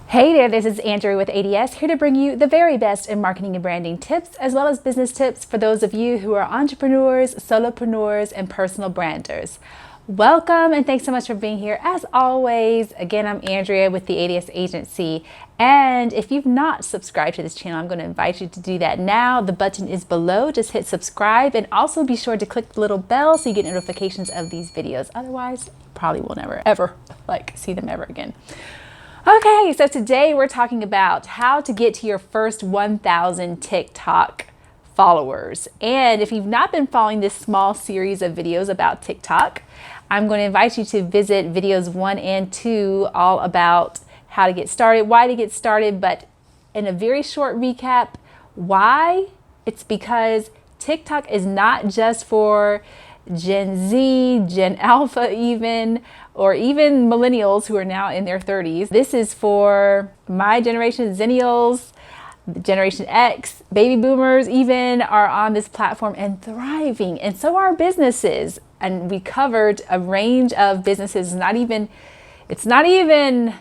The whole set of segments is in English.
Hey there, this is Andrea with A.D.S. here to bring you the very best in marketing and branding tips, as well as business tips for those of you who are entrepreneurs, solopreneurs, and personal branders. Welcome and thanks so much for being here. As always, again, I'm Andrea with the A.D.S. agency. And if you've not subscribed to this channel, I'm going to invite you to do that now. The button is below. Just hit subscribe and also be sure to click the little bell so you get notifications of these videos. Otherwise, you probably will never, ever see them ever again. Okay, so today we're talking about how to get to your first 1,000 TikTok followers. And if you've not been following this small series of videos about TikTok, I'm going to invite you to visit videos 1 and 2, all about how to get started, why to get started, but in a very short recap, why? It's because TikTok is not just for Gen Z, Gen Alpha even, or even millennials who are now in their 30s. This is for my generation, Zennials, Generation X, baby boomers even are on this platform and thriving. And so are businesses. And we covered a range of businesses, it's not even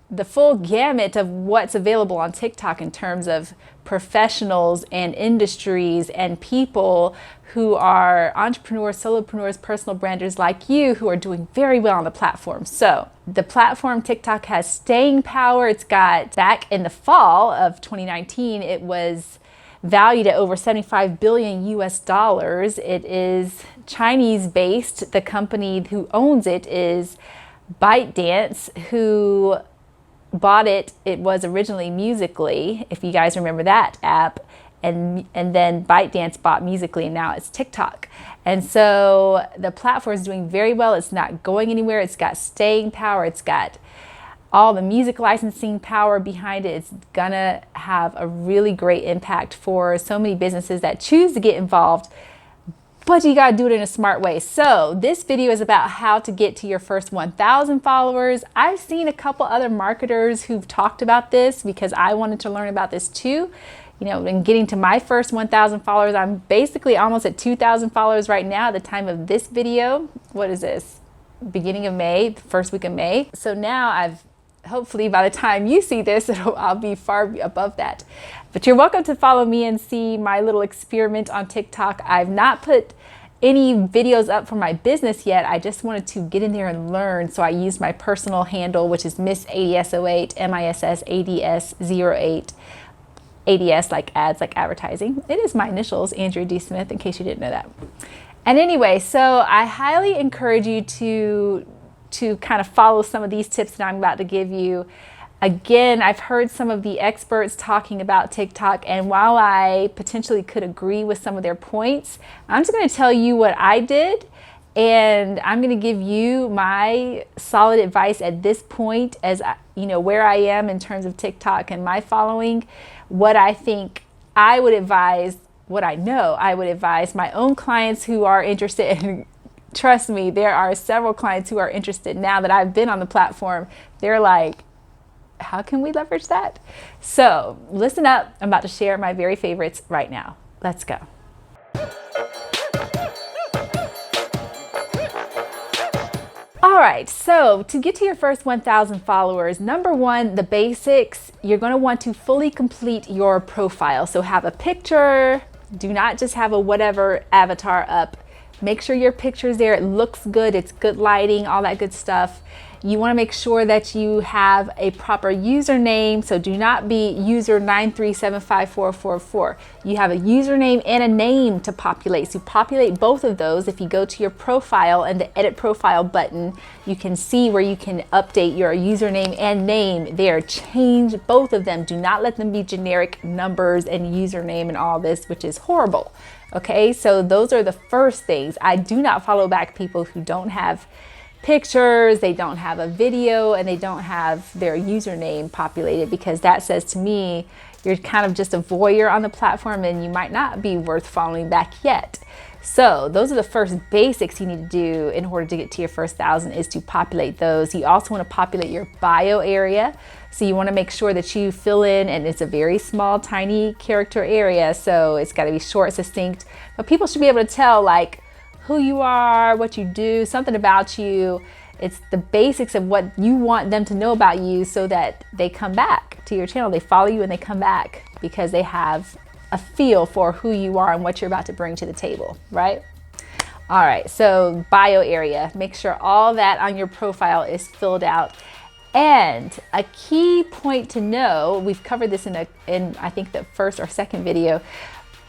the full gamut of what's available on TikTok in terms of professionals and industries and people who are entrepreneurs, solopreneurs, personal branders like you who are doing very well on the platform. So the platform TikTok has staying power. It's got, back in the fall of 2019, it was valued at over 75 billion US dollars. It is Chinese based. The company who owns it is ByteDance, who bought it. It was originally Musical.ly, if you guys remember that app, and then ByteDance bought Musical.ly, and now it's TikTok. And so the platform is doing very well. It's not going anywhere. It's got staying power. It's got all the music licensing power behind it. It's gonna have a really great impact for so many businesses that choose to get involved, but you gotta do it in a smart way. So this video is about how to get to your first 1,000 followers. I've seen a couple other marketers who've talked about this because I wanted to learn about this too. You know, in getting to my first 1,000 followers, I'm basically almost at 2,000 followers right now at the time of this video. What is this? Beginning of May, the first week of May. So now hopefully by the time you see this, I'll be far above that. But you're welcome to follow me and see my little experiment on TikTok. I've not put any videos up for my business yet. I just wanted to get in there and learn. So I used my personal handle, which is Miss ADS08, MISSADS08. ADS like ads, like advertising. It is my initials, Andrea D. Smith, in case you didn't know that. And anyway, so I highly encourage you to kind of follow some of these tips that I'm about to give you. Again, I've heard some of the experts talking about TikTok, and while I potentially could agree with some of their points, I'm just going to tell you what I did, and I'm going to give you my solid advice at this point, as you know, where I am in terms of TikTok and my following, what I think I would advise, what I know I would advise my own clients who are interested in. Trust me, there are several clients who are interested now that I've been on the platform. They're like, how can we leverage that? So listen up. I'm about to share my very favorites right now. Let's go. All right, so to get to your first 1,000 followers, number one, the basics, you're going to want to fully complete your profile. So have a picture. Do not just have a whatever avatar up. Make sure your picture's there, it looks good, it's good lighting, all that good stuff. You want to make sure that you have a proper username, so do not be user 9375444. You have a username and a name to populate. So populate both of those. If you go to your profile and the edit profile button, you can see where you can update your username and name there. Change both of them. Do not let them be generic numbers and username and all this, which is horrible. Okay, so those are the first things. I do not follow back people who don't have pictures, they don't have a video, and they don't have their username populated, because that says to me you're kind of just a voyeur on the platform and you might not be worth following back yet. So those are the first basics you need to do in order to get to your first 1,000, is to populate those. You also want to populate your bio area. So you want to make sure that you fill in, and it's a very small, tiny character area. So it's got to be short, succinct, but people should be able to tell like who you are, what you do, something about you. It's the basics of what you want them to know about you so that they come back to your channel. They follow you and they come back because they have a feel for who you are and what you're about to bring to the table, right? All right, so bio area. Make sure all that on your profile is filled out. And a key point to know, we've covered this in I think the first or second video,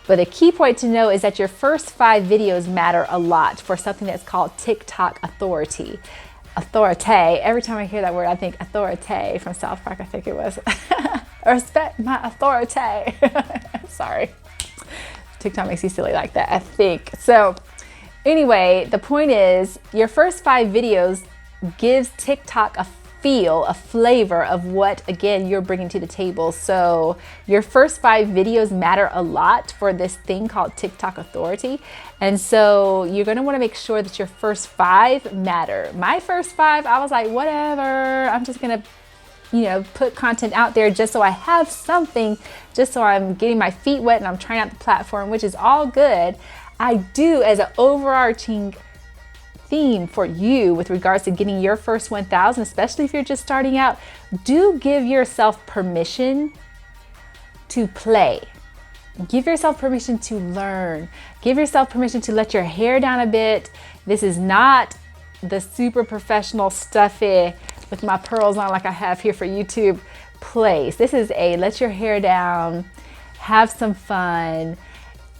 but a key point to know is that your first 5 videos matter a lot for something that's called TikTok authority. Authority. Every time I hear that word, I think authority from South Park, I think it was. Respect my authority. Sorry. TikTok makes you silly like that, I think. So anyway, the point is your first 5 videos gives TikTok a feel, a flavor of what, again, you're bringing to the table. So your first 5 videos matter a lot for this thing called TikTok authority. And so you're going to want to make sure that your first 5 matter. My first 5, I was like, whatever, I'm just going to, put content out there just so I have something, just so I'm getting my feet wet and I'm trying out the platform, which is all good. I do, as an overarching theme for you with regards to getting your first 1,000, especially if you're just starting out, do give yourself permission to play. Give yourself permission to learn. Give yourself permission to let your hair down a bit. This is not the super professional stuffy with my pearls on like I have here for YouTube place. This is a let your hair down, have some fun.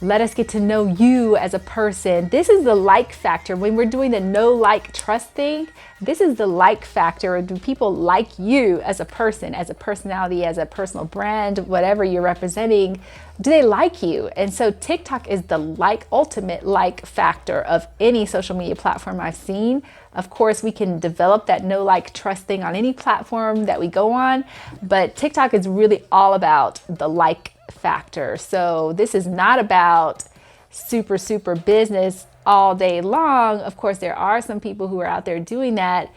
Let us get to know you as a person. This is the like factor. When we're doing the know, like, trust thing, this is the like factor. Do people like you as a person, as a personality, as a personal brand, whatever you're representing? Do they like you? And so TikTok is the ultimate like factor of any social media platform I've seen. Of course, we can develop that know, like, trust thing on any platform that we go on, but TikTok is really all about the like factor. So this is not about super business all day long. Of course, there are some people who are out there doing that,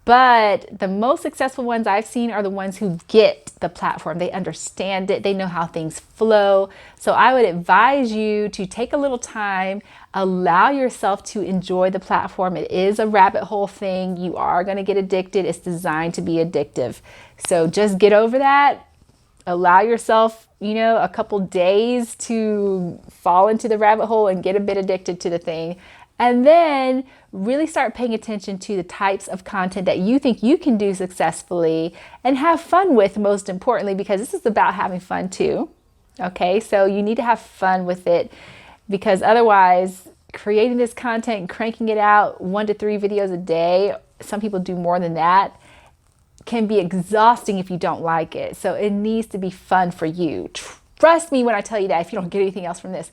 but the most successful ones I've seen are the ones who get the platform. They understand it. They know how things flow. So I would advise you to take a little time, allow yourself to enjoy the platform. It is a rabbit hole thing. You are going to get addicted. It's designed to be addictive. So just get over that. Allow yourself, a couple days to fall into the rabbit hole and get a bit addicted to the thing. And then really start paying attention to the types of content that you think you can do successfully and have fun with, most importantly, because this is about having fun too. Okay, so you need to have fun with it, because otherwise creating this content and cranking it out 1 to 3 videos a day, some people do more than that, can be exhausting if you don't like it. So it needs to be fun for you. Trust me when I tell you that. If you don't get anything else from this,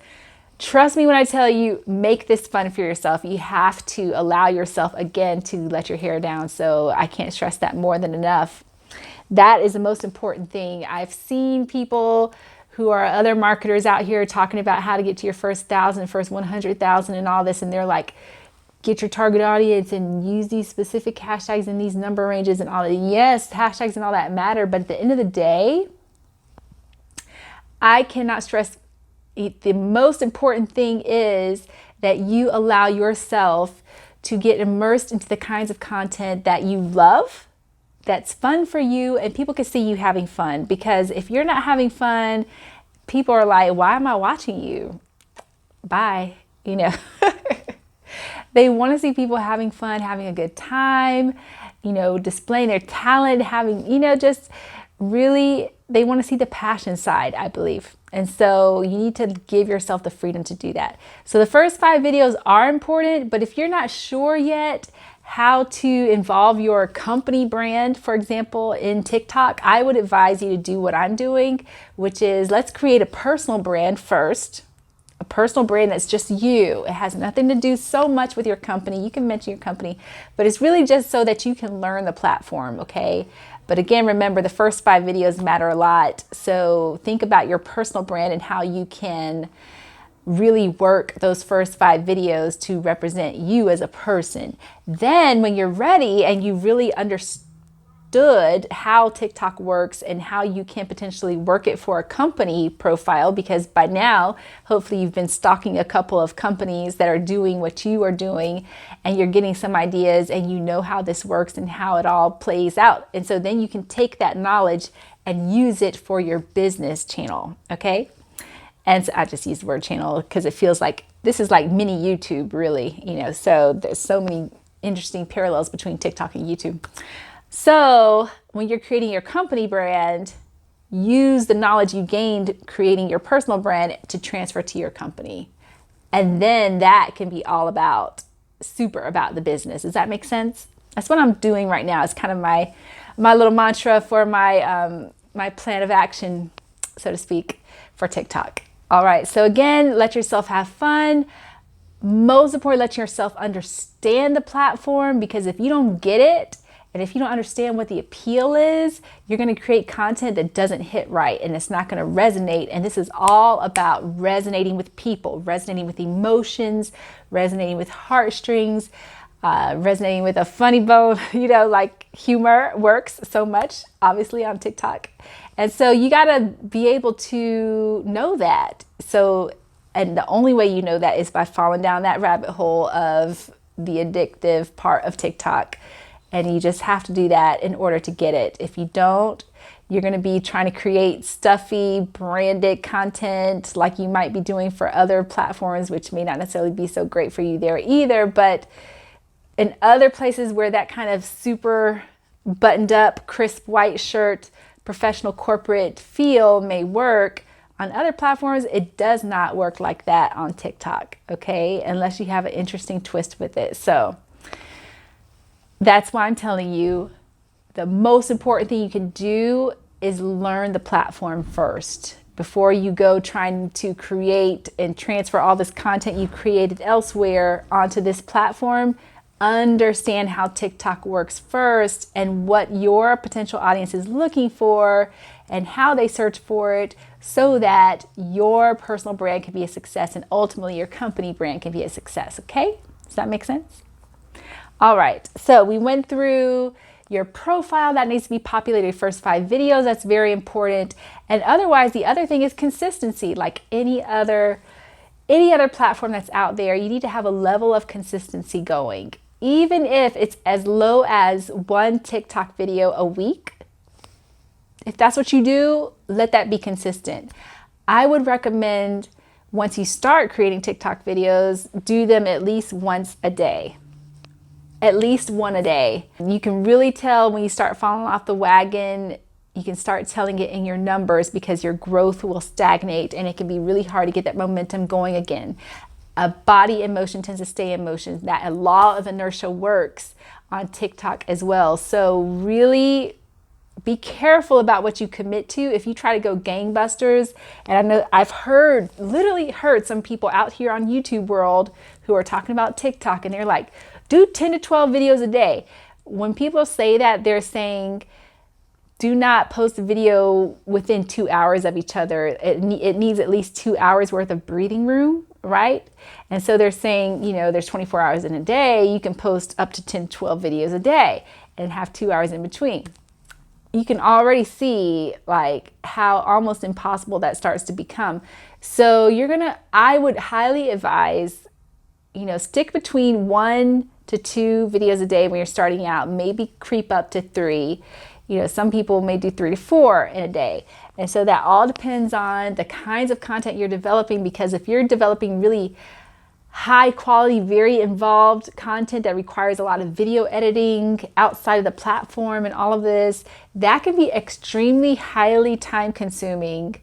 trust me when I tell you, make this fun for yourself. You have to allow yourself, again, to let your hair down. So I can't stress that more than enough. That is the most important thing. I've seen people who are other marketers out here talking about how to get to your first 1,000, first 100,000 and all this. And they're like, get your target audience and use these specific hashtags and these number ranges and all that. Yes, hashtags and all that matter. But at the end of the day, I cannot stress the most important thing is that you allow yourself to get immersed into the kinds of content that you love, that's fun for you, and people can see you having fun. Because if you're not having fun, people are like, why am I watching you? Bye, They want to see people having fun, having a good time, displaying their talent, having, just really, they want to see the passion side, I believe. And so you need to give yourself the freedom to do that. So the first 5 videos are important, but if you're not sure yet how to involve your company brand, for example, in TikTok, I would advise you to do what I'm doing, which is let's create a personal brand first. A personal brand that's just you. It has nothing to do so much with your company. You can mention your company, but it's really just so that you can learn the platform, okay? But again, remember the first 5 videos matter a lot. So think about your personal brand and how you can really work those first 5 videos to represent you as a person. Then when you're ready and you really understand understood how TikTok works and how you can potentially work it for a company profile, because by now, hopefully you've been stalking a couple of companies that are doing what you are doing, and you're getting some ideas and you know how this works and how it all plays out. And so then you can take that knowledge and use it for your business channel, okay? And so I just use the word channel because it feels like this is like mini YouTube, really, so there's so many interesting parallels between TikTok and YouTube. So when you're creating your company brand, use the knowledge you gained creating your personal brand to transfer to your company. And then that can be all about, super about the business. Does that make sense? That's what I'm doing right now. It's kind of my little mantra for my my plan of action, so to speak, for TikTok. All right, so again, let yourself have fun. Most importantly, let yourself understand the platform, because if you don't get it, and if you don't understand what the appeal is, you're going to create content that doesn't hit right, and it's not going to resonate. And this is all about resonating with people, resonating with emotions, resonating with heartstrings, resonating with a funny bone. Like humor works so much, obviously, on TikTok. And so you got to be able to know that. And the only way you know that is by falling down that rabbit hole of the addictive part of TikTok. And you just have to do that in order to get it. If you don't, you're going to be trying to create stuffy, branded content like you might be doing for other platforms, which may not necessarily be so great for you there either. But in other places where that kind of super buttoned up, crisp white shirt, professional corporate feel may work, on other platforms, it does not work like that on TikTok, okay? Unless you have an interesting twist with it. So that's why I'm telling you, the most important thing you can do is learn the platform first before you go trying to create and transfer all this content you created elsewhere onto this platform. Understand how TikTok works first and what your potential audience is looking for and how they search for it, so that your personal brand can be a success and ultimately your company brand can be a success, okay? Does that make sense? All right, so we went through your profile that needs to be populated, first 5 videos, that's very important. And otherwise, the other thing is consistency. Like any other platform that's out there, you need to have a level of consistency going. Even if it's as low as 1 TikTok video a week, if that's what you do, let that be consistent. I would recommend, once you start creating TikTok videos, do them at least once a day. At least one a day. You can really tell when you start falling off the wagon. You can start telling it in your numbers, because your growth will stagnate and it can be really hard to get that momentum going again. A body in motion tends to stay in motion. That law of inertia works on TikTok as well. So really be careful about what you commit to. If you try to go gangbusters, and I know I've literally heard some people out here on YouTube world who are talking about TikTok, and they're like, do 10 to 12 videos a day. When people say that, they're saying, do not post a video within 2 hours of each other. It needs at least 2 hours worth of breathing room, right? And so they're saying, there's 24 hours in a day. You can post up to 10, 12 videos a day and have 2 hours in between. You can already see like how almost impossible that starts to become. So I would highly advise, stick between 1 to 2 videos a day when you're starting out, maybe creep up to 3. Some people may do 3 to 4 in a day. And so that all depends on the kinds of content you're developing, because if you're developing really high quality, very involved content that requires a lot of video editing outside of the platform and all of this, that can be extremely highly time consuming,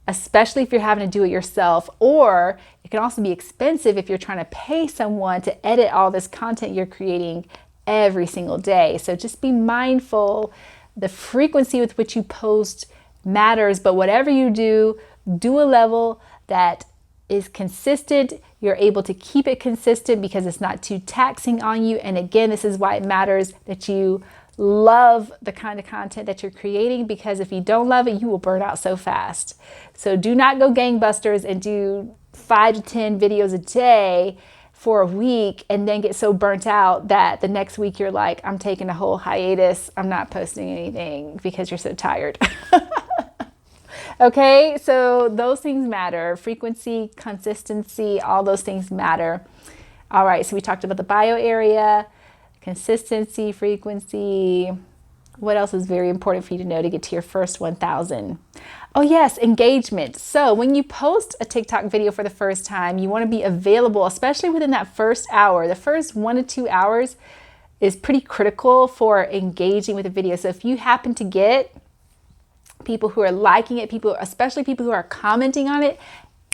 especially if you're having to do it yourself. Or it can also be expensive if you're trying to pay someone to edit all this content you're creating every single day. So just be mindful. The frequency with which you post matters, but whatever you do a level that is consistent. You're able to keep it consistent because it's not too taxing on you. And again, this is why it matters that you love the kind of content that you're creating, because if you don't love it, you will burn out so fast. So do not go gangbusters and do 5 to 10 videos a day for a week and then get so burnt out that the next week you're like, I'm taking a whole hiatus. I'm not posting anything because you're so tired. Okay, so those things matter. Frequency, consistency, all those things matter. All right, so we talked about the bio area, consistency, frequency. What else is very important for you to know to get to your first 1,000? Oh yes, engagement. So when you post a TikTok video for the first time, you want to be available, especially within that first hour. The first 1 to 2 hours is pretty critical for engaging with the video. So if you happen to get people who are liking it, especially people who are commenting on it,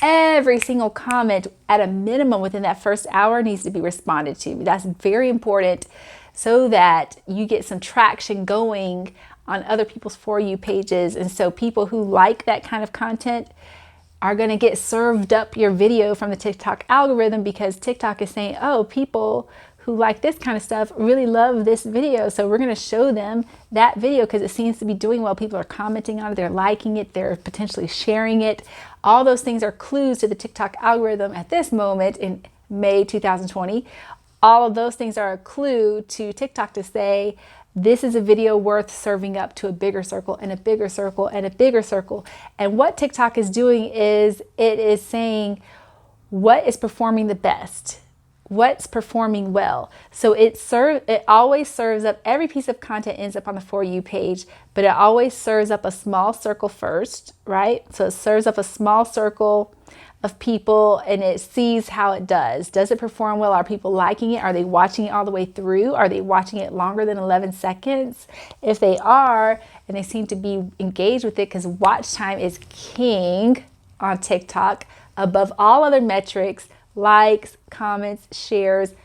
every single comment at a minimum within that first hour needs to be responded to. That's very important so that you get some traction going on other people's For You pages. And so people who like that kind of content are going to get served up your video from the TikTok algorithm, because TikTok is saying, oh, people who like this kind of stuff really love this video. So we're going to show them that video because it seems to be doing well. People are commenting on it. They're liking it. They're potentially sharing it. All those things are clues to the TikTok algorithm at this moment in May 2020. All of those things are a clue to TikTok to say, this is a video worth serving up to a bigger circle and a bigger circle and a bigger circle. And what TikTok is doing is it is saying what is performing the best, what's performing well. So it always serves up, every piece of content ends up on the For You page, but it always serves up a small circle first, right? So it serves up a small circle of people and it sees how it does. Does it perform well? Are people liking it? Are they watching it all the way through? Are they watching it longer than 11 seconds? If they are, and they seem to be engaged with it, because watch time is king on TikTok above all other metrics, likes, comments, shares.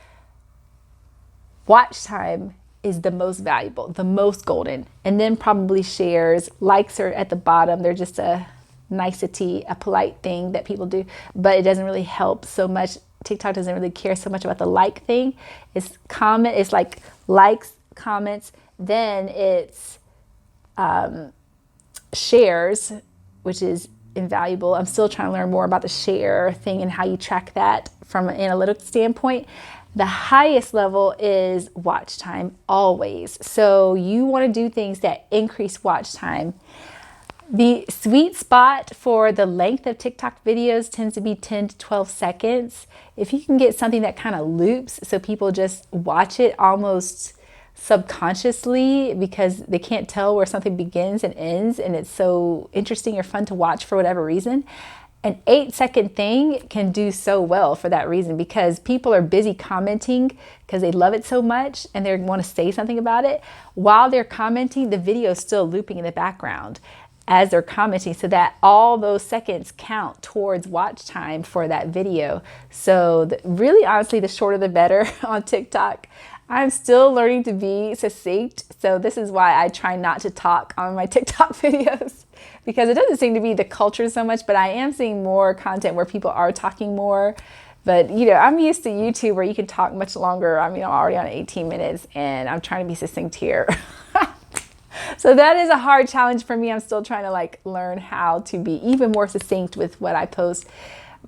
Watch time is the most valuable, the most golden, and then probably shares. Likes are at the bottom. They're just a nicety, a polite thing that people do, but it doesn't really help so much. TikTok doesn't really care so much about the like thing. It's like likes, comments, then it's shares, which is invaluable. I'm still trying to learn more about the share thing and how you track that from an analytics standpoint. The highest level is watch time always. So you want to do things that increase watch time. The sweet spot for the length of TikTok videos tends to be 10 to 12 seconds. If you can get something that kind of loops so people just watch it almost subconsciously because they can't tell where something begins and ends, and it's so interesting or fun to watch for whatever reason, an 8-second thing can do so well for that reason, because people are busy commenting because they love it so much and they want to say something about it. While they're commenting, the video is still looping in the background as they're commenting, so that all those seconds count towards watch time for that video. So really, honestly, the shorter the better on TikTok. I'm still learning to be succinct, so this is why I try not to talk on my TikTok videos, because it doesn't seem to be the culture so much, but I am seeing more content where people are talking more. But you know, I'm used to YouTube where you can talk much longer. I mean, I'm already on 18 minutes and I'm trying to be succinct here. So that is a hard challenge for me. I'm still trying to learn how to be even more succinct with what I post.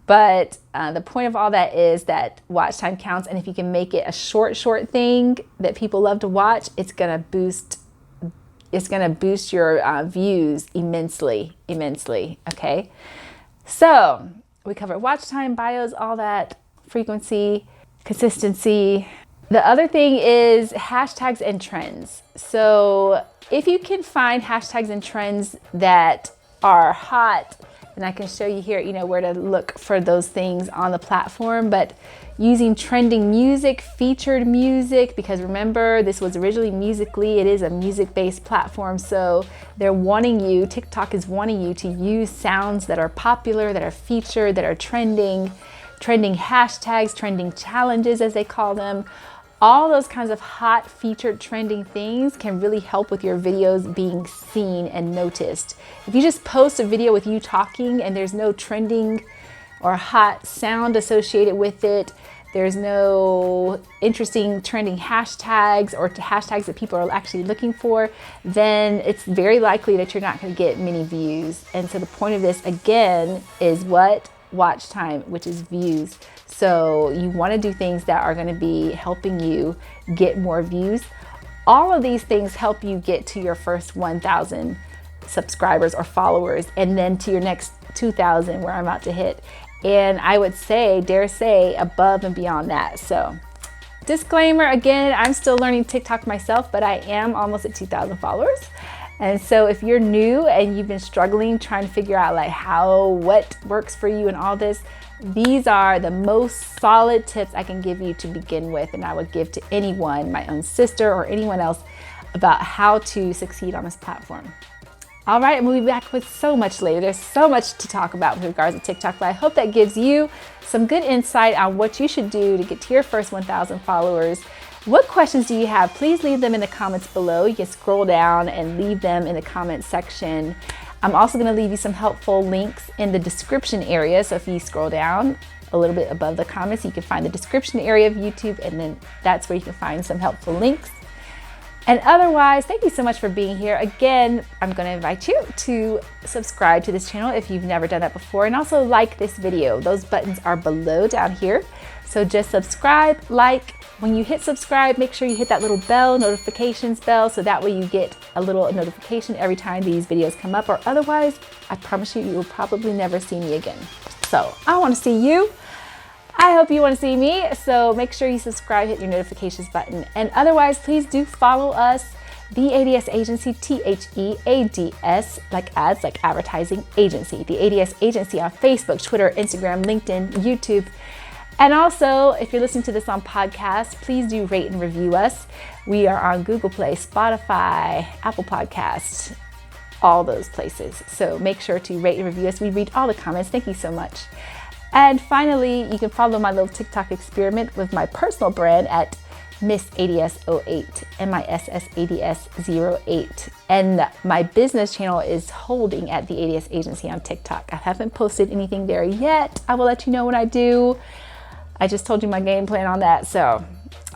But the point of all that is that watch time counts. And if you can make it a short thing that people love to watch, it's going to boost your views immensely. Okay. So we covered watch time, bios, all that, frequency, consistency. The other thing is hashtags and trends. So if you can find hashtags and trends that are hot, and I can show you here, where to look for those things on the platform, but using trending music, featured music, because remember, this was originally Musical.ly. It is a music-based platform. So TikTok is wanting you to use sounds that are popular, that are featured, that are trending hashtags, trending challenges, as they call them. All those kinds of hot, featured, trending things can really help with your videos being seen and noticed. If you just post a video with you talking and there's no trending or hot sound associated with it, there's no interesting trending hashtags or hashtags that people are actually looking for, then it's very likely that you're not going to get many views. And so the point of this, again, is what? watch time, which is views. So you want to do things that are going to be helping you get more views. All of these things help you get to your first 1,000 subscribers or followers, and then to your next 2,000 where I'm about to hit. And I would say, dare say, above and beyond that. So disclaimer again, I'm still learning TikTok myself, but I am almost at 2,000 followers. And so if you're new and you've been struggling trying to figure out like what works for you and all this, these are the most solid tips I can give you to begin with, and I would give to anyone, my own sister or anyone else, about how to succeed on this platform. All right, and we'll be back with so much later. There's so much to talk about with regards to TikTok, but I hope that gives you some good insight on what you should do to get to your first 1,000 followers. What questions do you have? Please leave them in the comments below. You can scroll down and leave them in the comment section. I'm also going to leave you some helpful links in the description area. So if you scroll down a little bit above the comments, you can find the description area of YouTube, and then that's where you can find some helpful links. And otherwise, thank you so much for being here. Again, I'm going to invite you to subscribe to this channel if you've never done that before, and also like this video. Those buttons are below down here. So just subscribe, like. When you hit subscribe, make sure you hit that little bell, notifications bell, so that way you get a little notification every time these videos come up, or otherwise, I promise you, you will probably never see me again. So I want to see you. I hope you want to see me. So make sure you subscribe, hit your notifications button. And otherwise, please do follow us, the A.D.S Agency, THEADS, like ads, like advertising agency, the A.D.S Agency on Facebook, Twitter, Instagram, LinkedIn, YouTube. And also, if you're listening to this on podcast, please do rate and review us. We are on Google Play, Spotify, Apple Podcasts, all those places. So make sure to rate and review us. We read all the comments. Thank you so much. And finally, you can follow my little TikTok experiment with my personal brand at Miss ADS08, MISSADS08. And my business channel is holding at the A.D.S Agency on TikTok. I haven't posted anything there yet. I will let you know when I do. I just told you my game plan on that. So,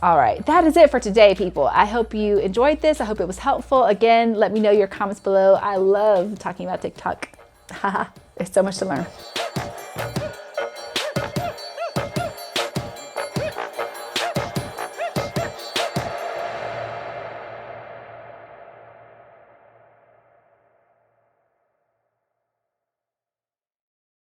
all right, that is it for today, people. I hope you enjoyed this. I hope it was helpful. Again, let me know your comments below. I love talking about TikTok. Haha, there's so much to learn.